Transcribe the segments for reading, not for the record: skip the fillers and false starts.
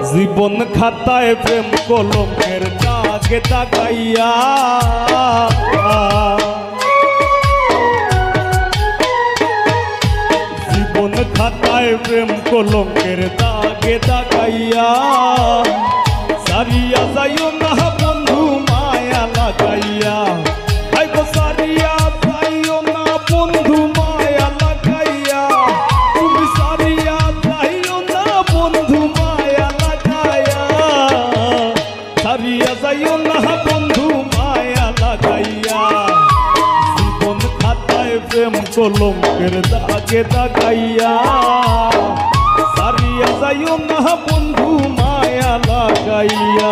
জীবন খাতায় প্রেম কলমের দাগে দাগাইয়া জীবন খাতায় প্রেম কলমের দাগে দাগাইয়া সারিয়া যাইও না বন্ধু মায়া লাগাইয়া আইগো সারিয়া যাইও না বন্ধু মায়া লাগাইয়া তুমি সারিয়া যাইও না বন্ধু মায়া লাগাইয়া সারিয়া যাইও না বন্ধু মায়া লাগাইয়া জীবন খাতায় প্রেম কলঙ্কের দাগে দাগাইয়া সারিয়া যাইও না বন্ধু মায়া লাগাইয়া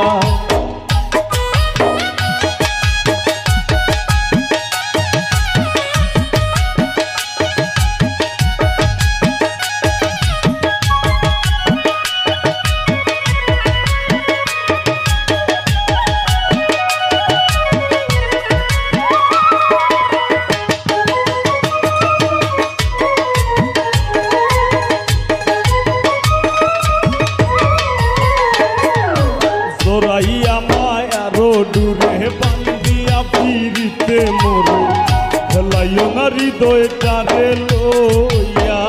জোরাইয়া মায়ারো ডুরে বান্ধিয়া ফিরিতে মোরে খেলাইও না হৃদয়টারে লইয়া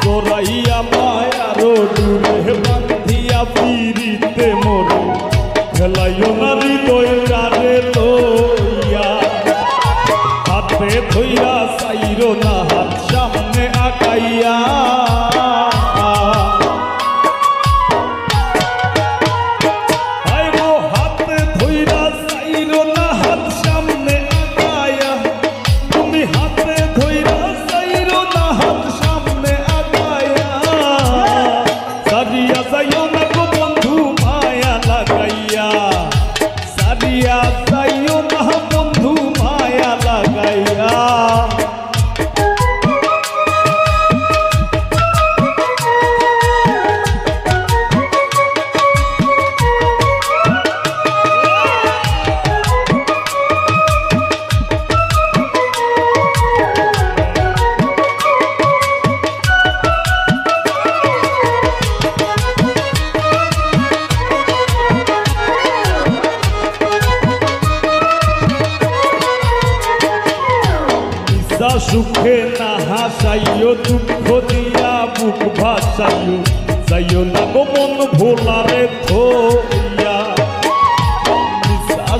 জোরাইয়া মায়ারো ডুরে বান্ধিয়া ফিরিতে মোরে খেলাইও না হৃদয়টারে লইয়া হাতে ধইরা চাইরো না হাত সামনে আগাইয়া সুখে না হাসাইও দুঃখ দিয়া বুক ভাসাইও যাইও না গো মন ভোলারে থইয়া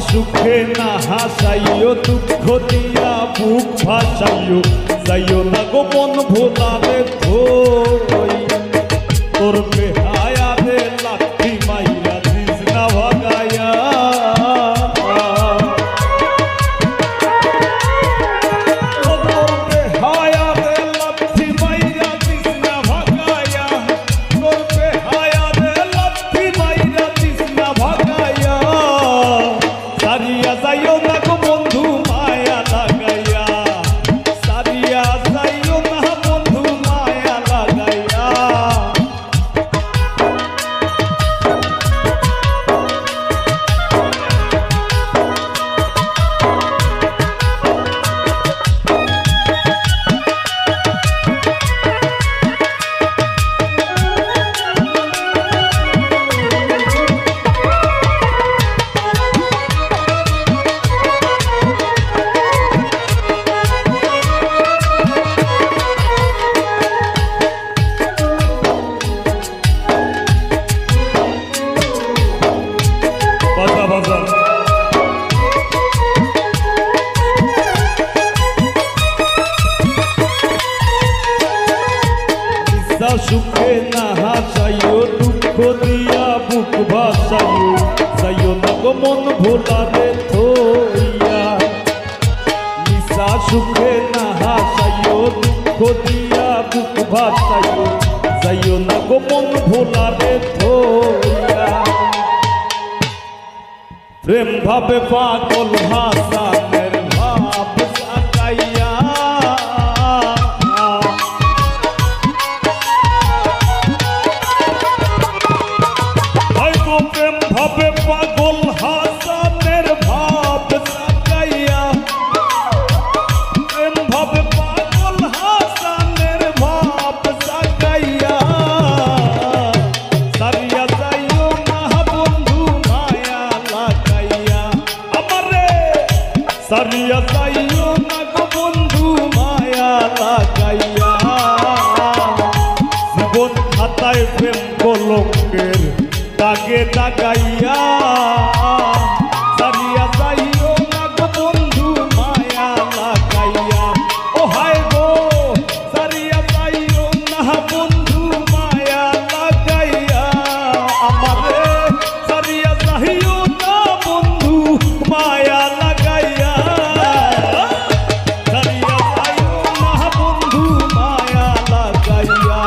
সুখে না হাসাইও দুঃখ দিয়া বুক ভাসাইও যাইও না গো মন ভোলারে থইয়া তোর বেহায়া রে লাঠি মাইরা দিস না ভাগাইয়া সুখে না হাসাইও দুঃখ দিয়া বুক ভাসাইও যাইও না গো মন ভোলারে থইয়া নিশা সুখে না হাসাইও দুঃখ দিয়া বুক ভাসাইও যাইও না গো মন ভোলারে থইয়া প্রেম ভাবে পাগল হাসানের ভাব সাকাইয়া প্রেম ভাবে পাগল হাসানের ভাব সাকাইয়া প্রেম ভাবে পাগল হাসানের ভাব সাকাইয়া সারিয়া সারিয়া যাইও না গো বন্ধু মায়া লাগাইয়া জীবন খাতায় প্রেম কলঙ্কের দাগে দাগাইয়া সারিয়া যাইও না গো বন্ধু মায়া লাগাইয়া ও হায় গো সারিয়া যাইও না বন্ধু মায়া লাগাইয়া আমারে সারিয়া যাইও না বন্ধু মায়া লাগাইয়া সারিয়া যাইও না বন্ধু মায়া লাগাইয়া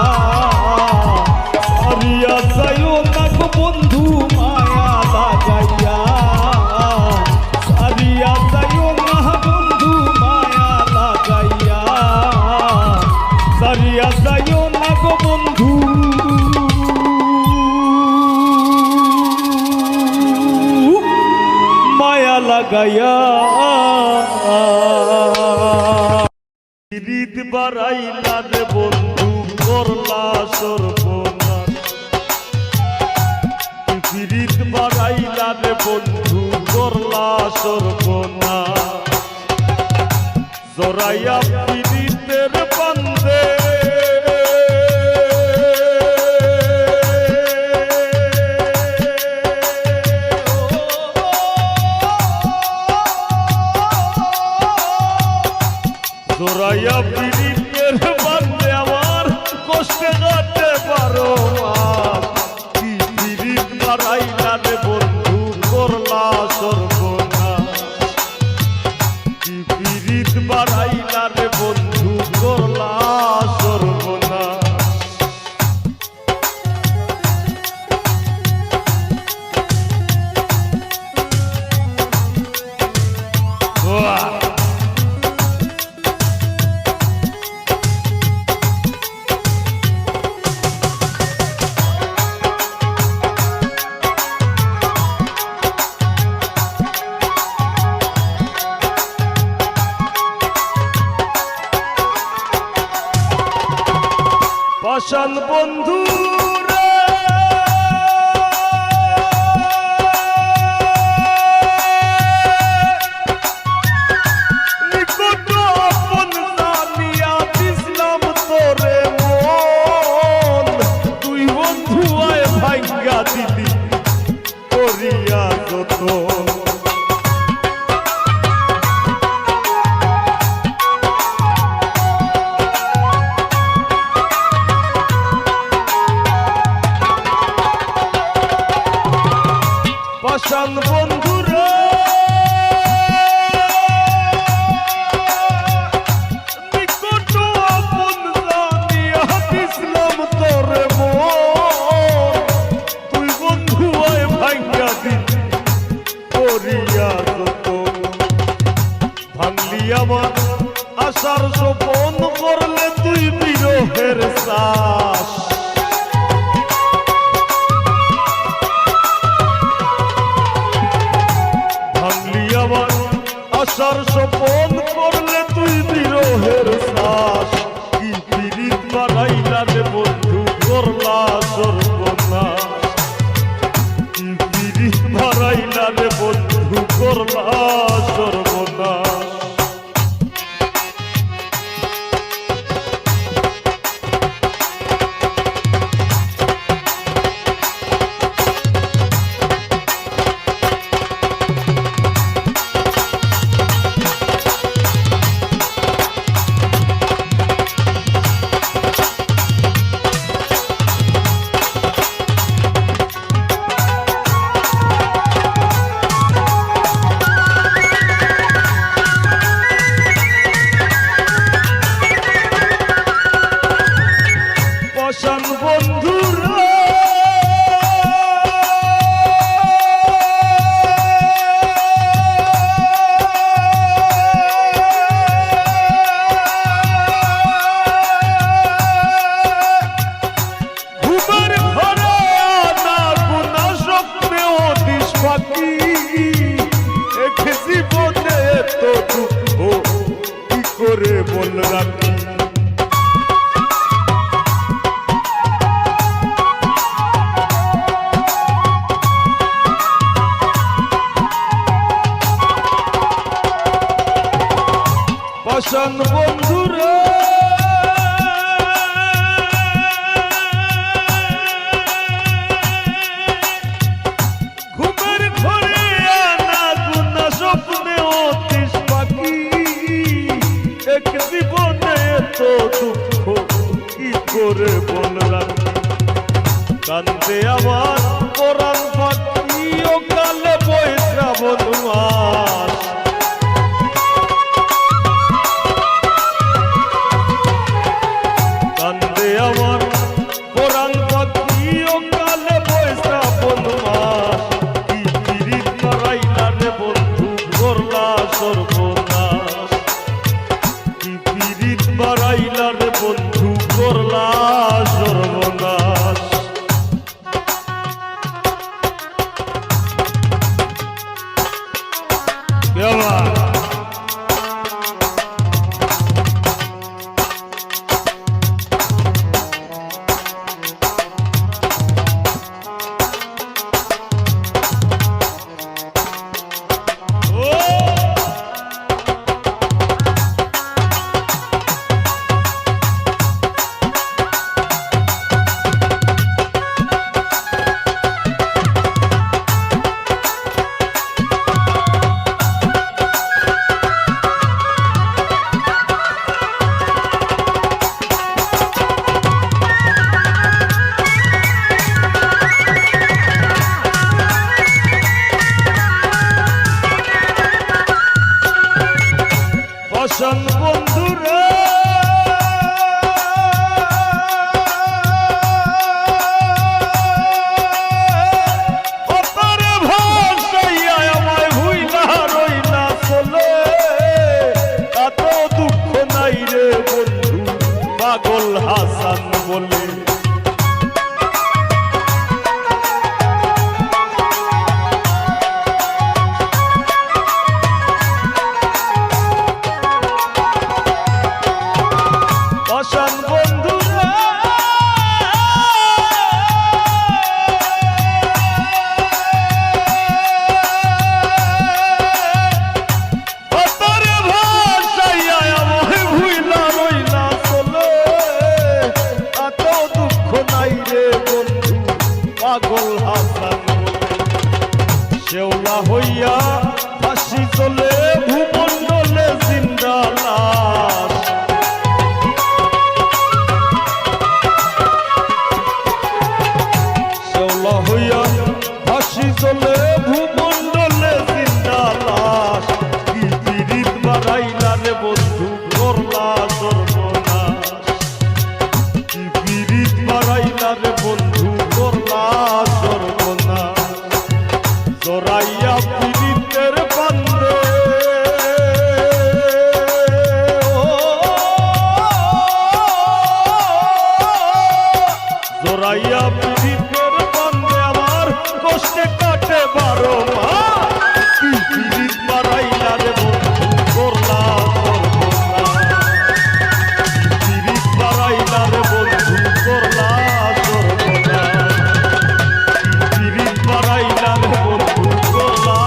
সারিয়া যাইও না গো বন্ধু মায়া লাগাইয়া সারিয়া যাইও না বন্ধু মায়া লাগাইয়া সারিয়া যাইও না গো বন্ধু মায়া লাগাইয়া রীত বাড়াইলা রে বন্ধু করলা সর্বনাশ রীত বাড়াইলা রে বন্ধু করলা সর্বনাশ জড়াইয়া পীড়িতের বান্ধে জোরাইয়া পীড়িতের বান্ধে আমার কষ্টে কাটতে পারো কি পীড়িত বাড়াইলা রে বন্ধু করলা সর্বনাশ কি পীড়িত বাড়াইলা রে বন্ধু করলা সর্বনাশ পাষাণ বন্ধু রে নিকট আপন জানিয়া দিছিলাম তোরে মন তুই বন্ধু আয় ভাঙ্গা দিলি করিয়া যতন পাষাণ বন্ধু রে নিকট আপন জানিয়া দিছিলাম তোরে মন তুই বন্ধু আয় ভাঙ্গা দিলি করিয়া যতন ভাঙলি আমার আশার স্বপন করলে তুই বিরহের শ্বাস বসান বন্ধুরে ঘুমের ঘরে আনা গুনা স্বপ্নে অতিশ পাখি এক জীবনে তো দুঃখ কি করে বললাম কান্দে আমার পরাণ পাখি ও কালে বই শ্রাবণ মাস কান্দে আমার পরাণ পাখি ও কালে বই শ্রাবণ মাস কি পিরিত মারাইলা রে বন্ধু করলা সর্বনাশ কি পিরিত মারাইলা রে বন্ধু করলা সর্বনাশ বসান বন্ধুরে অপারে ভাসাইয়া আমায় ভুইলা রইলা চলে এত দুঃখ নাই রে বন্ধু পাগল হাসান বলে বসান বন্ধুরা অতরে ভাসাইয়া আমায় ভুইলা রইলা চলে এত দুঃখ নাই রে বন্ধু পাগল হাসান শেওলা হইয়া ফাঁসি চলে ভূমণ্ডলে জিন্দা লাশ হইয়া ফাঁসি চলে ভূমণ্ডলে জিন্দা লাশ কি পিরিত মারাইলা রে বন্ধু করলা সর্বনাশ কি পিরিত মারাইলা রে বন্ধু করলা সর্বনাশ জড়াইয়া পিরিতের বান্ধে জড়াইয়া পিরিতের কষ্টে কাটে 12 মাস কি পিরিত মারাইলা রে বন্ধু করলা সর্বনাশ পিরিত মারাইলা রে বন্ধু করলা সর্বনাশ পিরিত মারাইলা রে বন্ধু করলা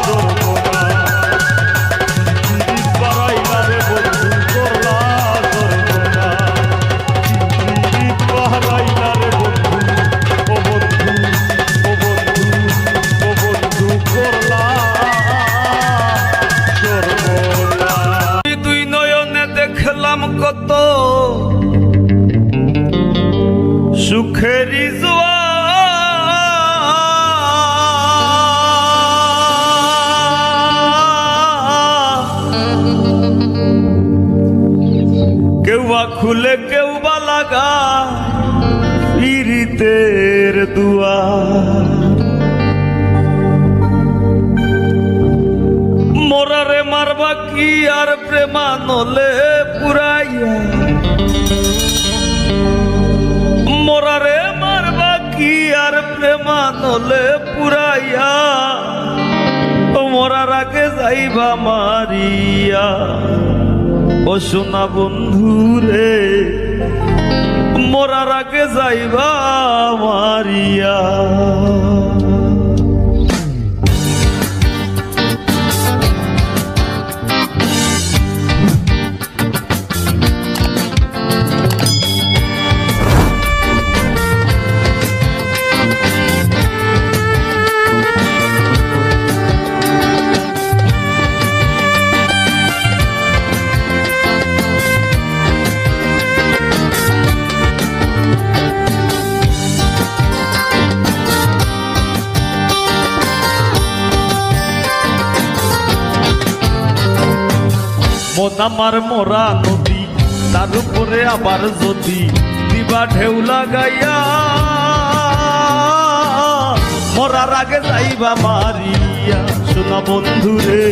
সর্বনাশ পিরিত মারাইলা রে বন্ধু করলা সর্বনাশ পিরিত মারাইলা রে বন্ধু ও বন্ধু দুই নয়নে দেখলাম কত সুখেরি জোয়া কেউ বা খুলে কেউ বা লাগা পিরিতের দুয়ার মোরারে মারবা কি আর প্রেমানলে পুরাইয়া মোরারে মারবা কি আর প্রেমানলে পুরাইয়া মোরার আগে যাইবা মারিয়া ও সোনা বন্ধু রে মোরার আগে যাইবা মারিয়া মন আমার মরা নদী, তার উপরে আবার যদি দিবা ঢেউ লাগাইয়া, মরার আগে যাইবা মারিয়া, শোনা বন্ধুরে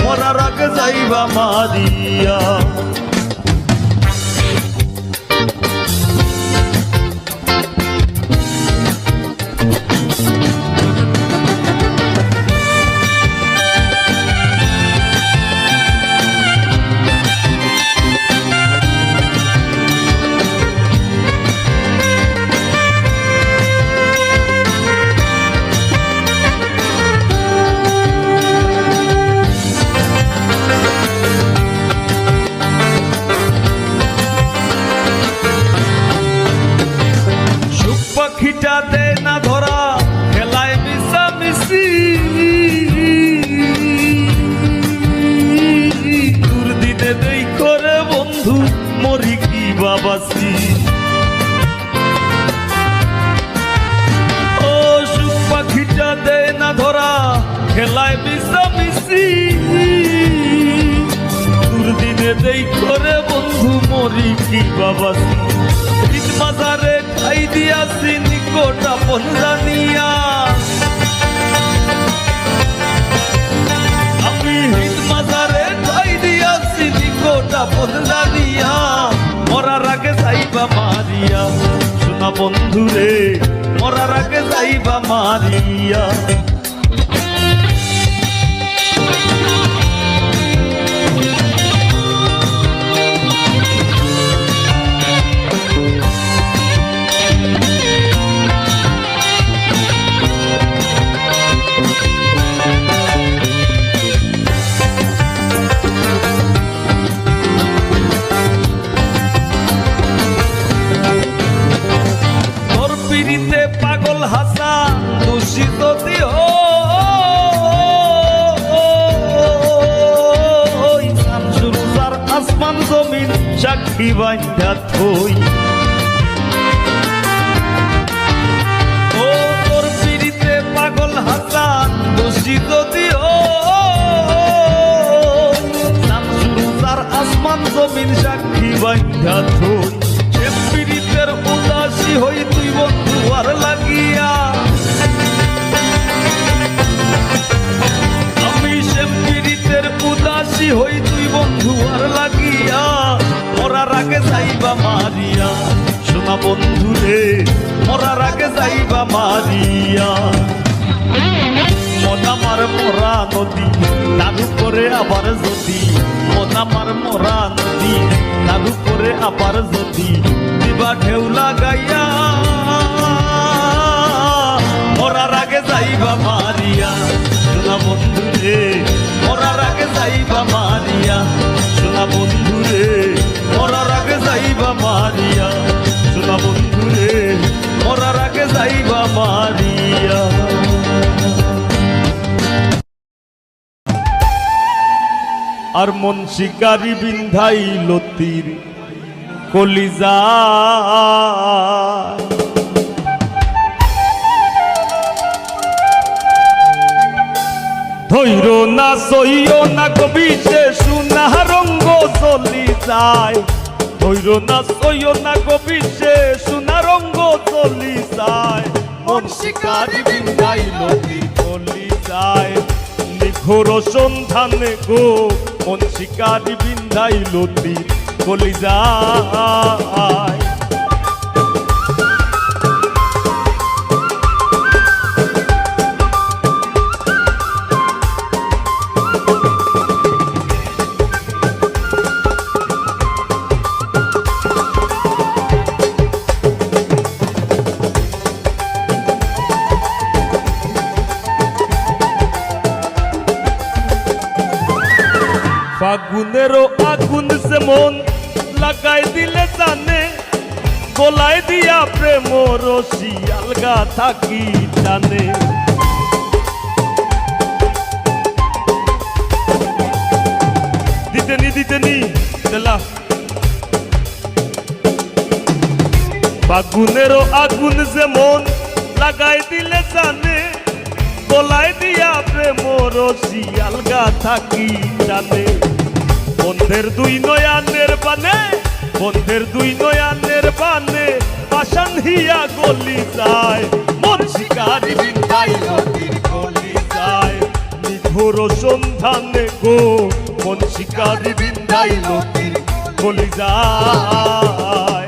মরার আগে যাইবা মারিয়া। পাখিটা দে না ধরা, খেলায় মিশামিশি, দূর দিনে দেই করে বন্ধু মরি কি বাবাসি। ও সুখ পাখিটা দে না ধরা, খেলায় মিশামিশি, দূর দিনে দেই করে বন্ধু মরি কি বাবাসি। ঈদ মাজারে ঠাই দিয়াছি নিকট আপন জানিয়া, আমি ঈদ মাজারে ঠাই দিয়াছি নিকট আপন জানিয়া, মরার আগে যাইবা মারিয়া, শোনা বন্ধুরে মরার আগে যাইবা মারিয়া। পাগল হাসান দোষী যদি শামসুর আসমান জমিন সাক্ষী বান্ধা থই। ও তোর পিড়িতে পাগল হাসান দোষী যদি শামসুর আসমান জমিন সাক্ষী বান্ধা থই। সে পিড়িতের উদাসী হই তুই বন্ধু আর লাগিয়া, আমি সে পীড়িতের উদাসী হই তুই বন্ধু আর লাগিয়া, মরার আগে যাইবা মারিয়া, শোনা বন্ধুরে মরার আগে যাইবা মারিয়া। মন আমার মরা নদী, তার উপরে আবার যদি, মন আমার মরা নদী, তার উপরে আবার যদি দিবা ঢেউ লাগাইয়া, মরার আগে যাইবা মারিয়া, শোনা বন্ধুরে মরার আগে যাইবা মারিয়া, শোনা বন্ধুরে মরার আগে যাইবা মারিয়া, শোনা বন্ধুরে মরার আগে যাইবা মারিয়া। আর মন শিকারি বিন্ধাইল তীর কলিজা, ধৈর না সইও না কবি সে সুনা রঙ্গ চলি যায়, ধৈর না সইও না কবি সে সুনা রঙ্গ চলি যায়। মন শিকারি বিন্ধাইল তীর কলি যায়, নিঘোর সন্ধানে গো মন শিকারি বিন্ধাইল তীর কলি যায়। ফাগুনেরও আগুন সে মন লাগাই দিলে জানে, গলায় দিয়া প্রেম রশি আলগা থাকি জানে। দিতেনি দেলা ফাগুনেরও আগুন সে মন লাগাই দিলে জানে, গলায় দিয়া প্রেম রশি আলগা থাকি জানে। বন্ধের দুই নয়ানের বানে, বন্ধের দুই নয়ানের বানে পাশান হিয়া গলি যায়, মন শিকারি বিন্দাইল তীর গলি যায়, নিঘোর সন্ধানে গো মন শিকারি বিন্দাইল তীর গলি যায়।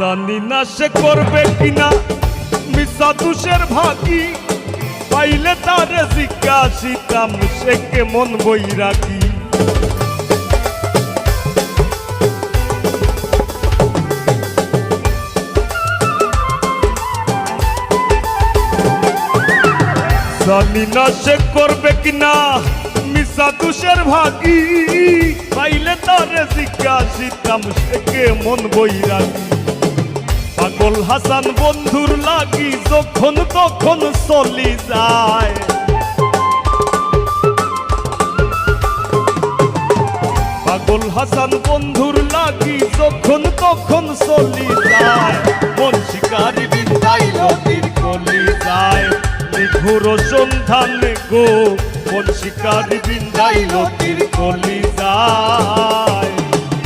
জানি না সে করবে কিনা মিশা দুষের ভাগি, পাইলে তারে জিজ্ঞাসিতাম সে কেমন বৈরাগী। জানি না সে করবে কিনা মিশা দুষের ভাগি, পাইলে তারে জিজ্ঞাসিতাম সে কেমন বৈরাগী। পাগল হাসান বন্ধুর লাগি যখন তখন চলি যায়, পাগল হাসান বন্ধুর লাগি যখন তখন চলি যায়, মন শিকারি বিন্দাইল তীর গলি যায়, নিঘোর সন্ধানে গো মন শিকারি বিন্দাইল তীর গলি যায়।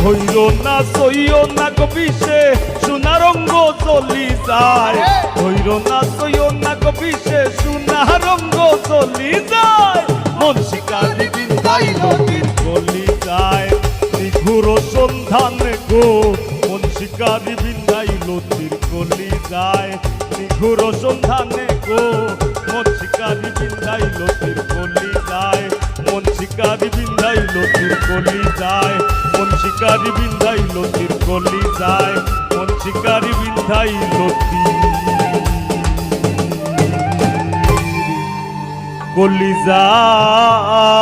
হইল না সইও না কবিষে সোনা রঙ্গ চলি যায়, হইল না সইও না কবিষে সোনা রঙ্গ চলি যায়, মন শিকারি বিন্দাইল তীর গলি যায়, নিঘোর সন্ধানে গো মন শিকারি বিন্দাইল তীর গলি যায়, নিঘোর সন্ধানে গো মন শিকারি বিন্দাইল তীর গলি যায়, মন শিকারি বিন্দাইল তীর গলি যায়, মন শিকারি বিন্দাইল তীর গলি যায়, মন শিকারি বিন্দাইল তীর গলি যায়।